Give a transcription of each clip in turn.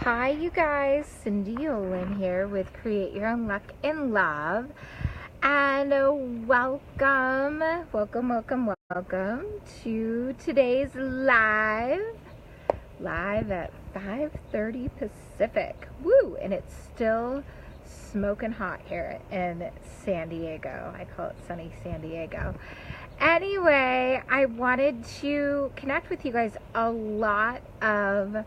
Hi, you guys. Cindy Olin here with Create Your Own Luck in Love. And welcome to today's live at 5:30 Pacific. Woo! And it's still smoking hot here in San Diego. I call it sunny San Diego. Anyway, I wanted to connect with you guys. A lot of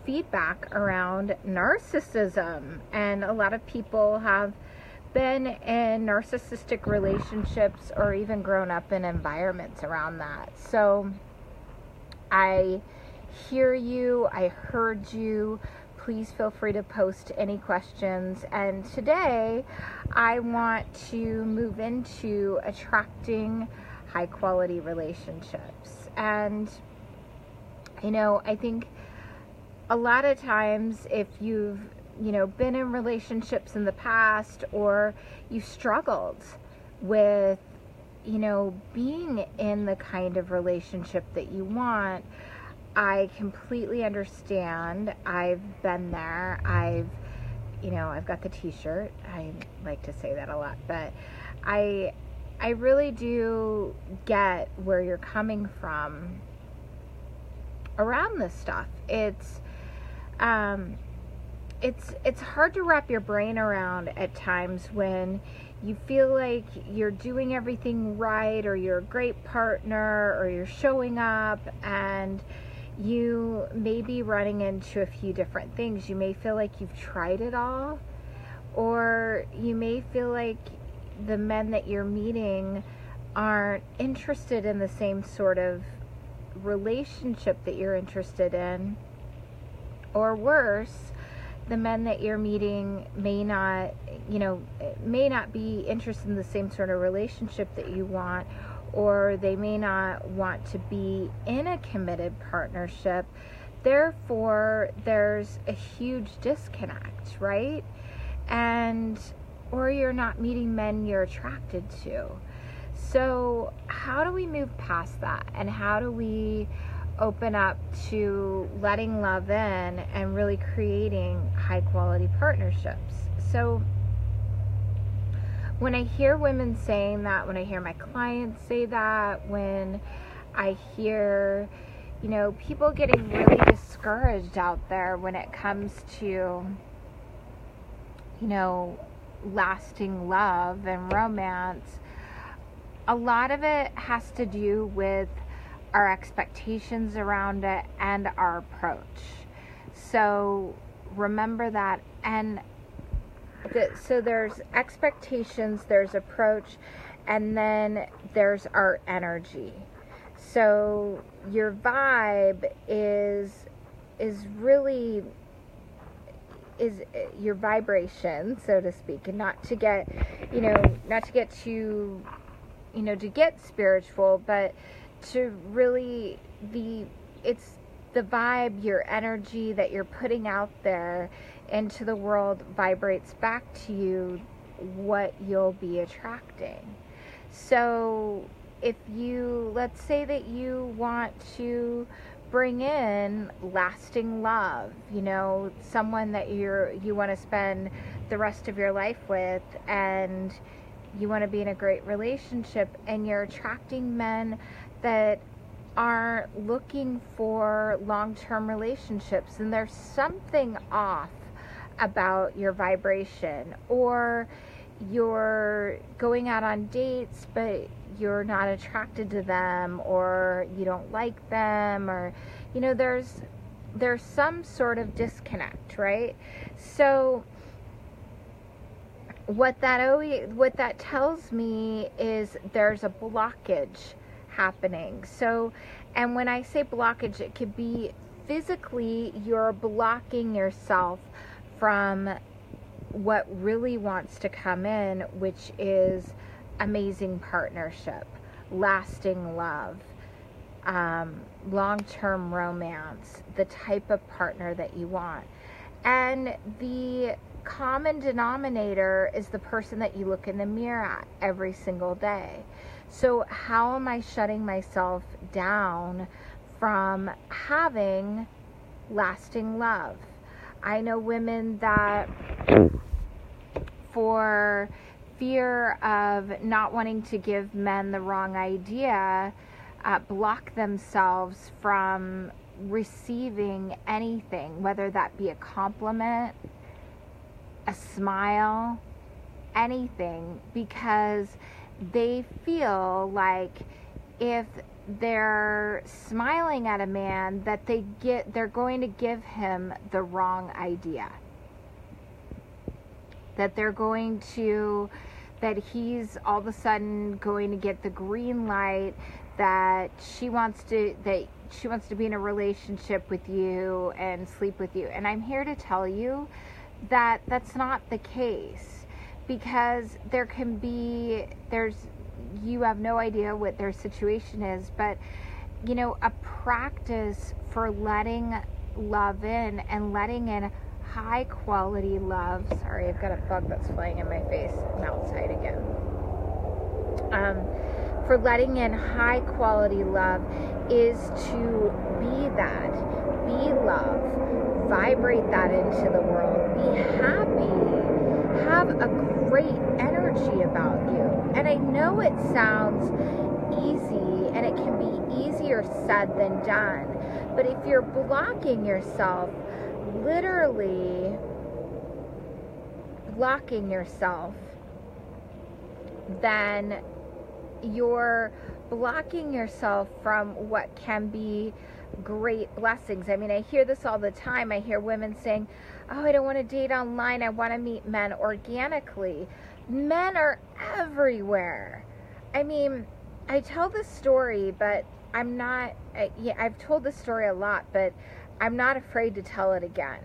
feedback around narcissism, and a lot of people have been in narcissistic relationships or even grown up in environments around that. So I hear you, I heard you. Please feel free to post any questions. And today I want to move into attracting high quality relationships. And I think a lot of times, if you've been in relationships in the past, or you struggled with being in the kind of relationship that you want, I completely understand. I've been there. I've got the t-shirt. I like to say that a lot, but I really do get where you're coming from around this stuff. It's hard to wrap your brain around at times when you feel like you're doing everything right, or you're a great partner, or you're showing up, and you may be running into a few different things. You may feel like you've tried it all, or you may feel like the men that you're meeting aren't interested in the same sort of relationship that you're interested in. Or worse, the men that you're meeting may not be interested in the same sort of relationship that you want, or they may not want to be in a committed partnership. Therefore, there's a huge disconnect, right? Or you're not meeting men you're attracted to. So how do we move past that? And how do we open up to letting love in and really creating high quality partnerships? So when I hear women saying that, when I hear my clients say that, when I hear people getting really discouraged out there when it comes to lasting love and romance, a lot of it has to do with our expectations around it and our approach. So remember that. And so there's expectations, there's approach, and then there's our energy. So your vibe is your vibration, so to speak, and not to get too to get spiritual, but to really it's the vibe, your energy that you're putting out there into the world vibrates back to you what you'll be attracting. So if let's say that you want to bring in lasting love, someone that you want to spend the rest of your life with, and you want to be in a great relationship, and you're attracting men that aren't looking for long-term relationships, and there's something off about your vibration. Or you're going out on dates, but you're not attracted to them, or you don't like them, or there's some sort of disconnect, right? So what that tells me is there's a blockage happening. So, and when I say blockage, it could be physically you're blocking yourself from what really wants to come in, which is amazing partnership, lasting love, long-term romance, the type of partner that you want. And the common denominator is the person that you look in the mirror at every single day. So how am I shutting myself down from having lasting love? I know women that, for fear of not wanting to give men the wrong idea, block themselves from receiving anything, whether that be a compliment, a smile, anything, because they feel like if they're smiling at a man that they're going to give him the wrong idea, that he's all of a sudden going to get the green light, that she wants to be in a relationship with you and sleep with you. And I'm here to tell you that that's not the case, because you have no idea what their situation is, but a practice for letting love in and letting in high quality love. Sorry, I've got a bug that's flying in my face. I'm outside again. For letting in high quality love is to be that, be love, vibrate that into the world, be happy, have a great energy about you. And I know it sounds easy, and it can be easier said than done, but if you're blocking yourself, literally blocking yourself, then you're blocking yourself from what can be great blessings. I mean, I hear this all the time. I hear women saying, oh, I don't want to date online. I want to meet men organically. Men are everywhere. I mean, I tell this story, but I've told this story a lot, but I'm not afraid to tell it again,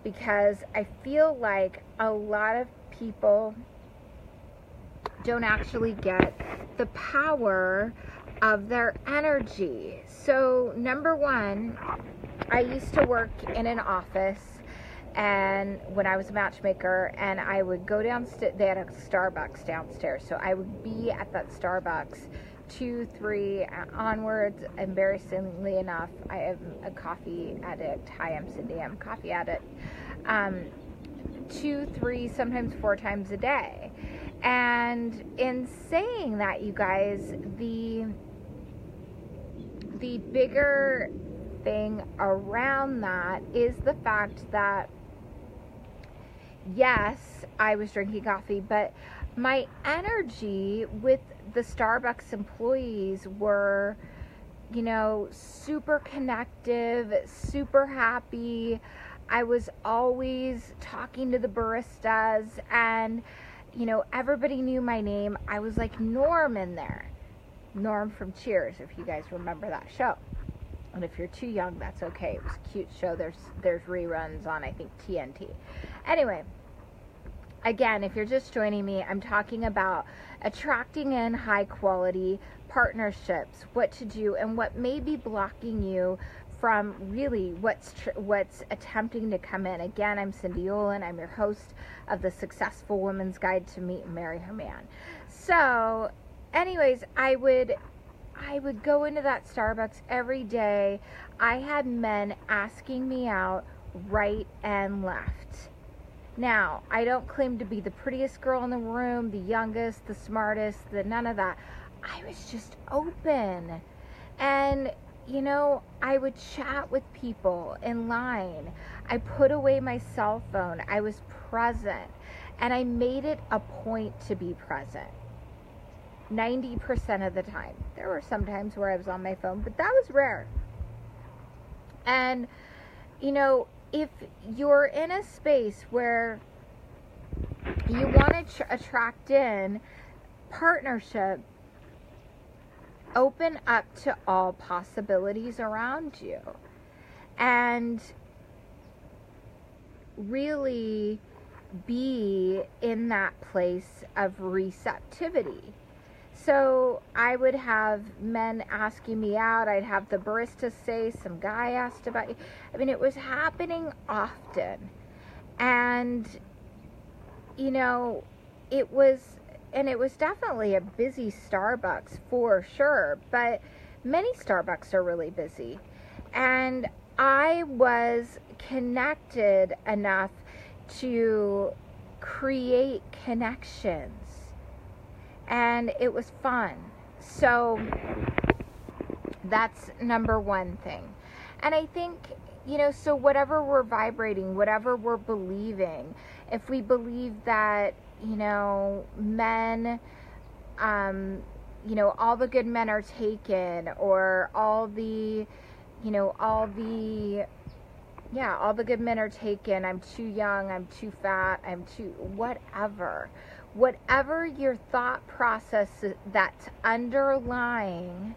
because I feel like a lot of people don't actually get the power of their energy. So number one, I used to work in an office, and when I was a matchmaker, and I would go downstairs. They had a Starbucks downstairs, so I would be at that Starbucks 2, 3 onwards. Embarrassingly enough, I am a coffee addict. Hi, I'm Cindy. I'm a coffee addict. 2, 3, sometimes 4 times a day. And in saying that, you guys, the bigger thing around that is the fact that, yes, I was drinking coffee, but my energy with the Starbucks employees were, super connective, super happy. I was always talking to the baristas, and everybody knew my name. I was like Norm in there. Norm from Cheers, if you guys remember that show. And if you're too young, that's okay. It was a cute show. There's reruns on, I think, TNT. Anyway, again, if you're just joining me, I'm talking about attracting in high quality partnerships, what to do, and what may be blocking you from really what's attempting to come in. Again, I'm Cindy Olin. I'm your host of the Successful Woman's Guide to Meet and Marry Her Man. So, anyways, I would go into that Starbucks every day. I had men asking me out right and left. Now, I don't claim to be the prettiest girl in the room, the youngest, the smartest, none of that. I was just open. And I would chat with people in line. I put away my cell phone. I was present. And I made it a point to be present. 90% of the time. There were some times where I was on my phone, but that was rare. And, if you're in a space where you want to attract in partnership, open up to all possibilities around you, and really be in that place of receptivity. So I would have men asking me out. I'd have the barista say, some guy asked about you. I mean, it was happening often. And, it was definitely a busy Starbucks for sure, but many Starbucks are really busy. And I was connected enough to create connections. And it was fun. So that's number one thing. And I think, so whatever we're vibrating, whatever we're believing, if we believe that, men, all the good men are taken, or all the good men are taken, I'm too young, I'm too fat, I'm too, whatever your thought process that's underlying,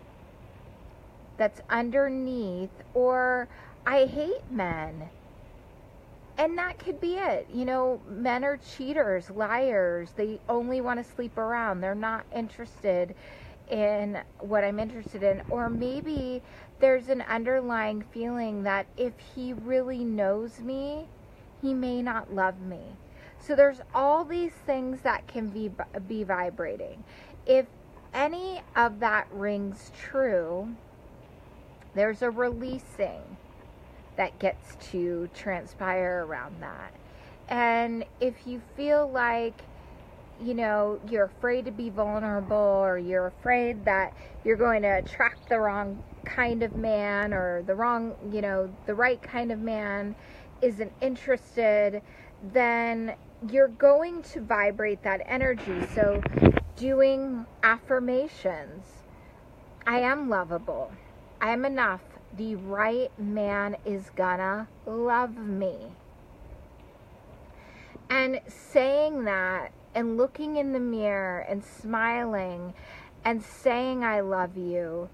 that's underneath, or I hate men. And that could be it. Men are cheaters, liars. They only want to sleep around. They're not interested in what I'm interested in. Or maybe there's an underlying feeling that if he really knows me, he may not love me. So there's all these things that can be vibrating. If any of that rings true, there's a releasing that gets to transpire around that. And if you feel like, you're afraid to be vulnerable, or you're afraid that you're going to attract the wrong kind of man, or the right kind of man isn't interested, then you're going to vibrate that energy. So doing affirmations, I am lovable, I am enough, the right man is gonna love me. And saying that, and looking in the mirror and smiling and saying I love you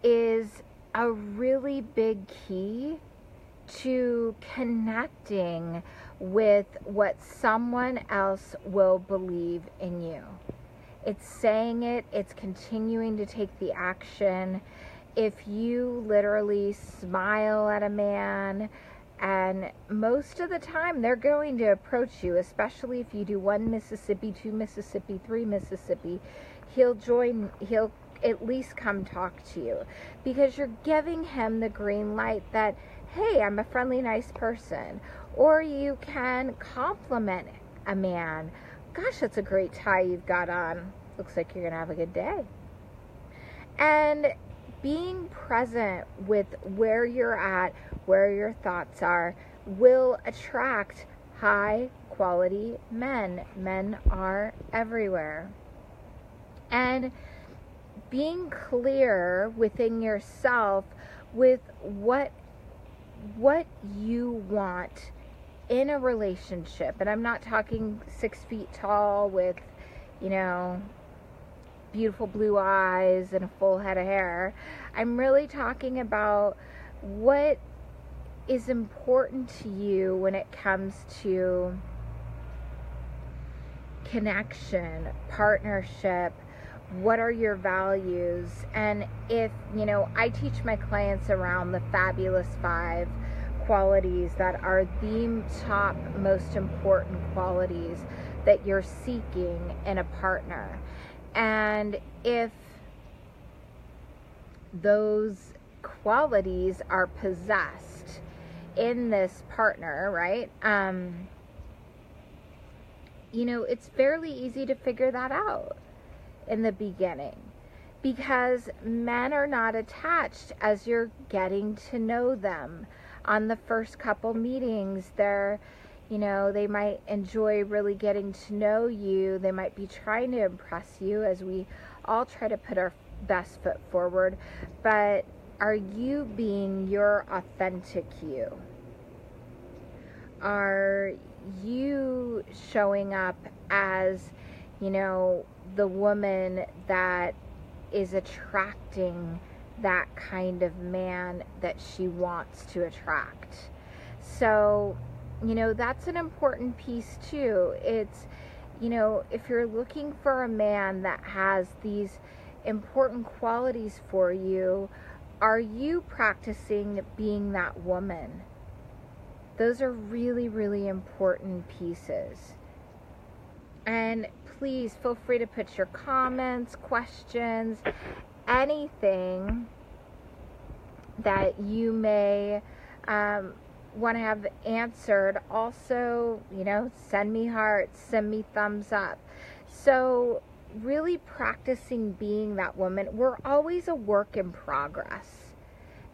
is a really big key to connecting with what someone else will believe in you. It's saying it, it's continuing to take the action. If you literally smile at a man, and most of the time they're going to approach you, especially if you do 1 Mississippi, 2 Mississippi, 3 Mississippi, he'll at least come talk to you, because you're giving him the green light that, hey, I'm a friendly, nice person. Or you can compliment a man. Gosh, that's a great tie you've got on. Looks like you're gonna have a good day. And being present with where you're at, where your thoughts are, will attract high quality men. Men are everywhere. And being clear within yourself with what you want in a relationship. And I'm not talking 6 feet tall with, beautiful blue eyes and a full head of hair. I'm really talking about what is important to you when it comes to connection, partnership. What are your values? And if, I teach my clients around the fabulous 5 qualities that are the top most important qualities that you're seeking in a partner. And if those qualities are possessed in this partner, right? It's fairly easy to figure that out in the beginning, because men are not attached as you're getting to know them. On the first couple meetings, they might enjoy really getting to know you. They might be trying to impress you, as we all try to put our best foot forward. But are you being your authentic you? Are you showing up as, the woman that is attracting that kind of man that she wants to attract? So, that's an important piece too. It's, if you're looking for a man that has these important qualities for you, are you practicing being that woman? Those are really, really important pieces. And please feel free to put your comments, questions, anything that you may want to have answered, also, send me hearts, send me thumbs up. So really practicing being that woman. We're always a work in progress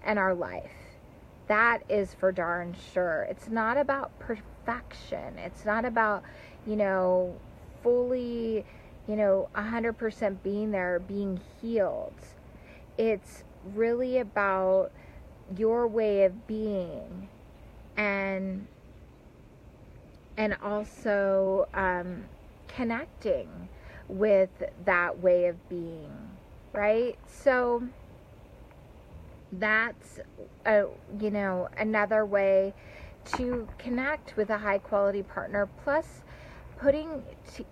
in our life. That is for darn sure. It's not about perfection. It's not about, fully, 100% being there, being healed. It's really about your way of being, and also connecting with that way of being, right? So that's another way to connect with a high quality partner, plus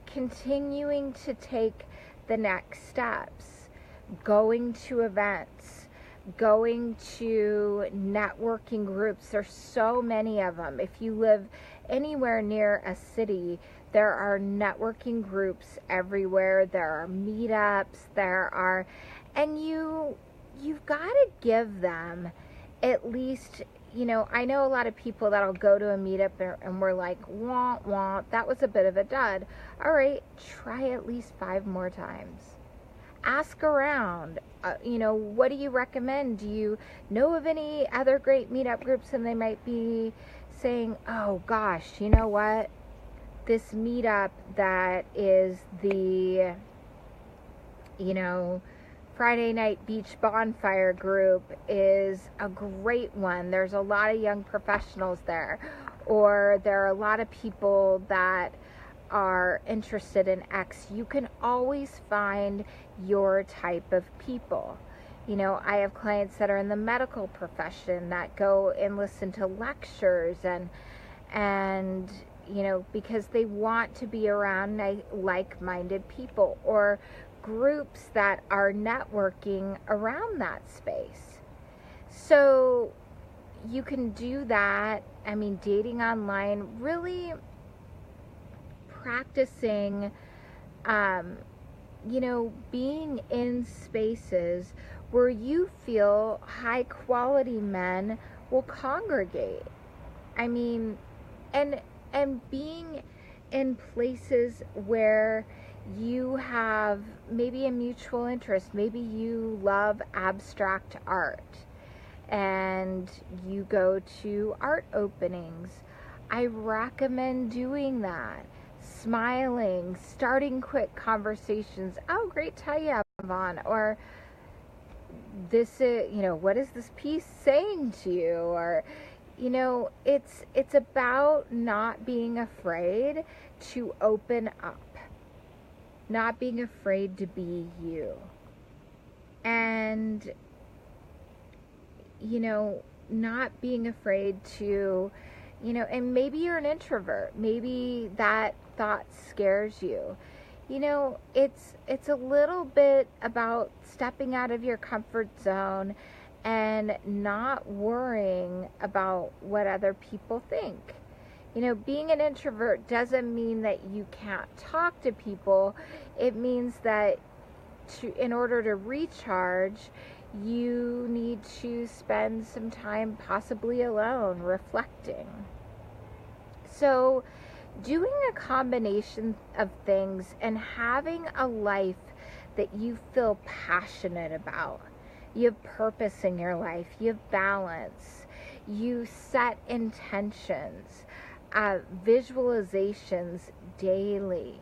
continuing to take the next steps, going to events, going to networking groups. There's so many of them. If you live anywhere near a city, there are networking groups everywhere. There are meetups, and you've got to give them at least, I know a lot of people that'll go to a meetup and we're like, wah, that was a bit of a dud. All right, try at least 5 more times. Ask around, what do you recommend? Do you know of any other great meetup groups? And they might be saying, oh gosh, you know what? This meetup that is the, Friday night beach bonfire group is a great one. There's a lot of young professionals there, or there are a lot of people that are interested in X. You can always find your type of people. I have clients that are in the medical profession that go and listen to lectures and because they want to be around like-minded people, or groups that are networking around that space. So you can do that. Dating online, really practicing, being in spaces where you feel high quality men will congregate. And being in places where you have maybe a mutual interest. Maybe you love abstract art and you go to art openings. I recommend doing that. Smiling, starting quick conversations. Oh, great tie you have on. Or this is, what is this piece saying to you? Or, it's about not being afraid to open up. Not being afraid to be you. And, not being afraid to, and maybe you're an introvert. Maybe that thought scares you. It's a little bit about stepping out of your comfort zone and not worrying about what other people think. Being an introvert doesn't mean that you can't talk to people. It means that in order to recharge, you need to spend some time possibly alone, reflecting. So doing a combination of things and having a life that you feel passionate about. You have purpose in your life. You have balance. You set intentions. Visualizations daily,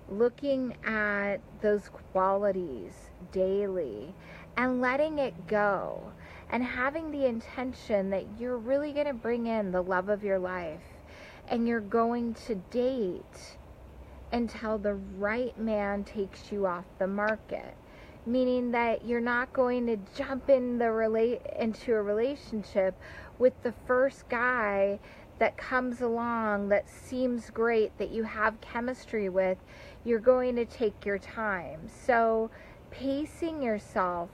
looking at those qualities daily and letting it go, and having the intention that you're really going to bring in the love of your life, and you're going to date until the right man takes you off the market. Meaning that you're not going to jump into a relationship with the first guy that comes along that seems great, that you have chemistry with. You're going to take your time. So pacing yourself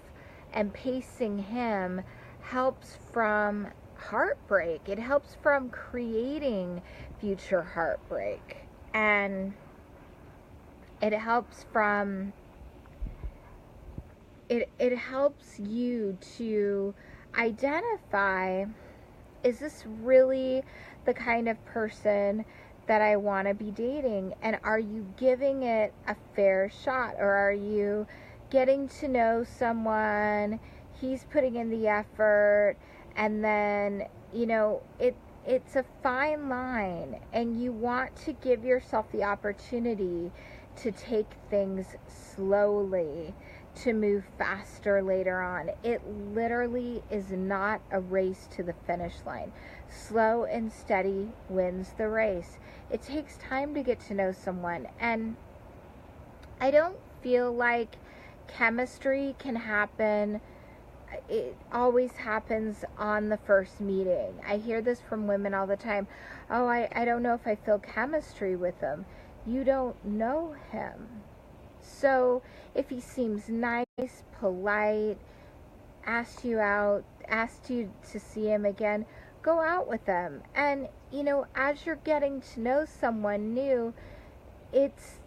and pacing him helps from heartbreak. It helps from creating future heartbreak. And it helps from it helps you to identify is this really the kind of person that I want to be dating? And are you giving it a fair shot? Or are you getting to know someone, he's putting in the effort, and then, you know, it's a fine line, and you want to give yourself the opportunity to take things slowly, to move faster later on. It literally is not a race to the finish line. Slow and steady wins the race. It takes time to get to know someone, and I don't feel like chemistry can happen. It always happens on the first meeting. I hear this from women all the time. Oh, I don't know if I feel chemistry with him. You don't know him. So if he seems nice, polite, asked you out, asked you to see him again, go out with them. And, you know, as you're getting to know someone new, it's,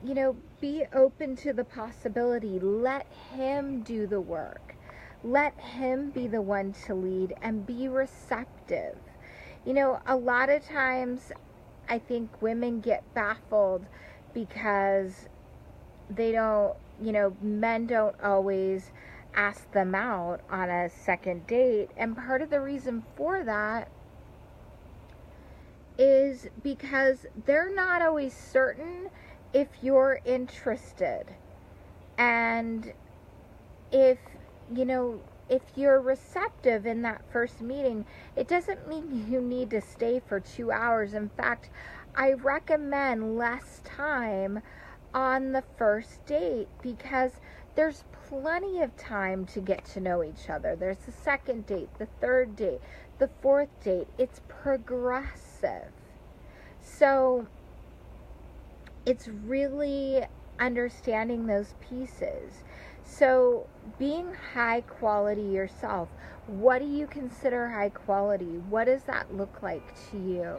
you know, be open to the possibility. Let him do the work. Let him be the one to lead, and be receptive. You know, a lot of times I think women get baffled because they don't, you know, men don't always ask them out on a second date. And part of the reason for that is because they're not always certain if you're interested. And if, you know, if you're receptive in that first meeting, it doesn't mean you need to stay for 2 hours. In fact, I recommend less time on the first date, because there's plenty of time to get to know each other. There's the second date, the third date, the fourth date. It's progressive. So it's really understanding those pieces. So being high quality yourself, what do you consider high quality? What does that look like to you?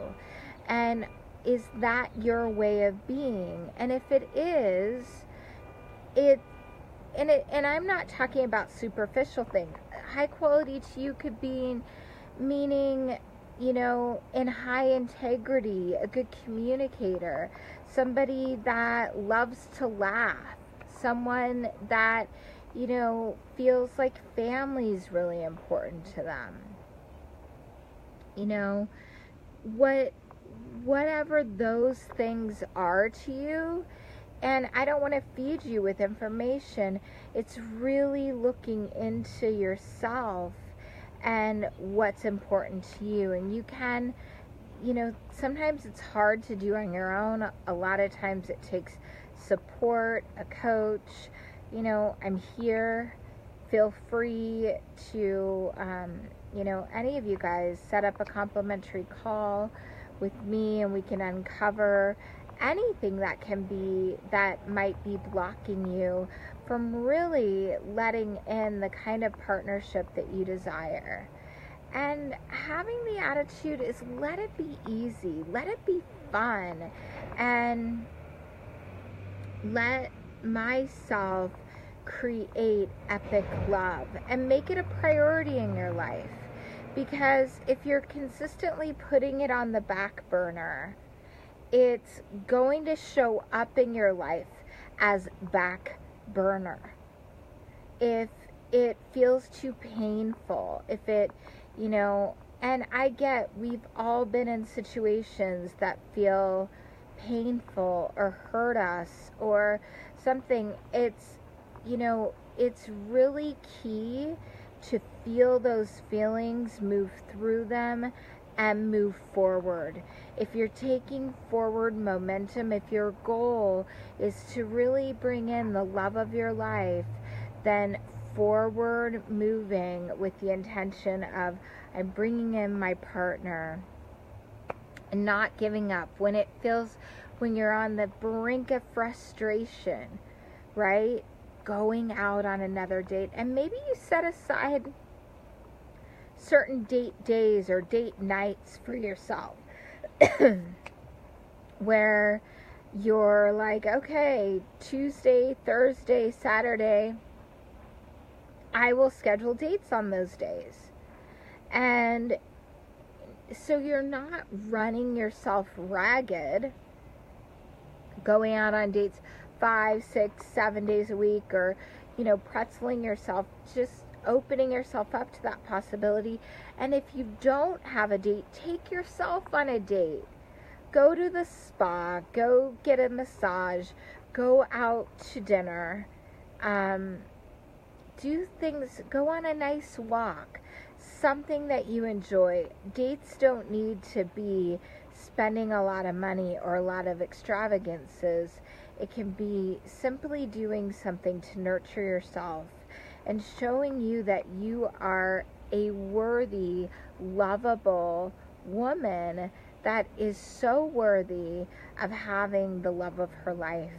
And is that your way of being? And if it is, and I'm not talking about superficial things. High quality to you could be meaning, you know, in high integrity, a good communicator, somebody that loves to laugh, someone that, you know, feels like family is really important to them. You know, whatever those things are to you. And I don't want to feed you with information. It's really looking into yourself and what's important to you. And you can, you know, sometimes it's hard to do on your own. A lot of times it takes support, a coach. You know, I'm here. Feel free to, you know, any of you guys set up a complimentary call with me, and we can uncover anything that might be blocking you from really letting in the kind of partnership that you desire. And having the attitude is, let it be easy, let it be fun, and let myself create epic love and make it a priority in your life. Because if you're consistently putting it on the back burner, it's going to show up in your life as back burner. If it feels too painful, if it, you know, and I get, we've all been in situations that feel painful or hurt us or something. It's, you know, it's really key to feel those feelings, move through them, and move forward. If you're taking forward momentum, if your goal is to really bring in the love of your life, then forward moving with the intention of, I'm bringing in my partner, and not giving up when it feels, when you're on the brink of frustration, right? Going out on another date, and maybe you set aside certain date days or date nights for yourself where you're like, okay, Tuesday, Thursday, Saturday, I will schedule dates on those days. And so you're not running yourself ragged, going out on dates 5, 6, 7 days a week, or, you know, pretzeling yourself, just opening yourself up to that possibility. And if you don't have a date, take yourself on a date. Go to the spa, go get a massage, go out to dinner, do things, go on a nice walk, something that you enjoy. Dates don't need to be spending a lot of money or a lot of extravagances. It can be simply doing something to nurture yourself and showing you that you are a worthy, lovable woman that is so worthy of having the love of her life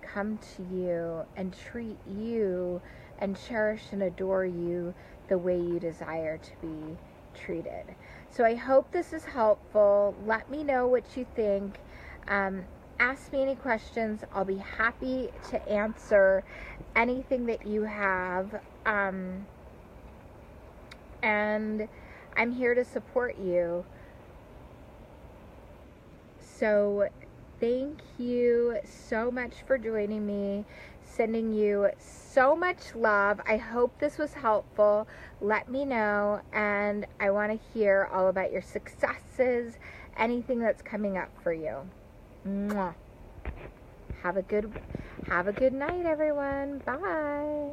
come to you and treat you and cherish and adore you the way you desire to be treated. So I hope this is helpful. Let me know what you think. Ask me any questions. I'll be happy to answer anything that you have. And I'm here to support you. So thank you so much for joining me. Sending you so much love. I hope this was helpful. Let me know, and I want to hear all about your successes, anything that's coming up for you. Mwah. Have a good night, everyone. Bye.